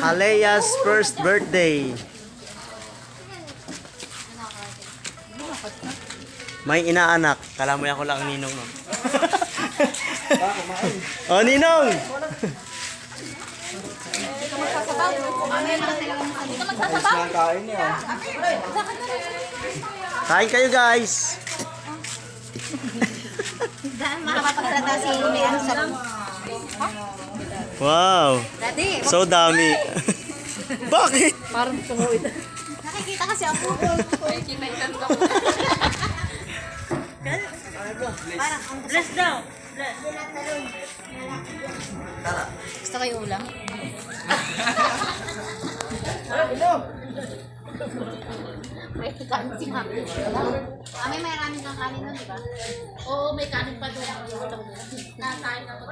Alea's first birthday. May inaanak. Kala mo ako lang ang ninong, no? Oh, ninong! Kain kayo, guys. Makapagsalata si Mayan sa... Wow. So dami. Bakit? Parang tumuid. Nakikita kasi ako. Nakikita yung ko. Parang ang bless daw. Bless. Gusto kayo ulam? May kanin si Mami. May maraming kang kanin nun, di ba? Oo, may kanin pa doon. Nakain ako.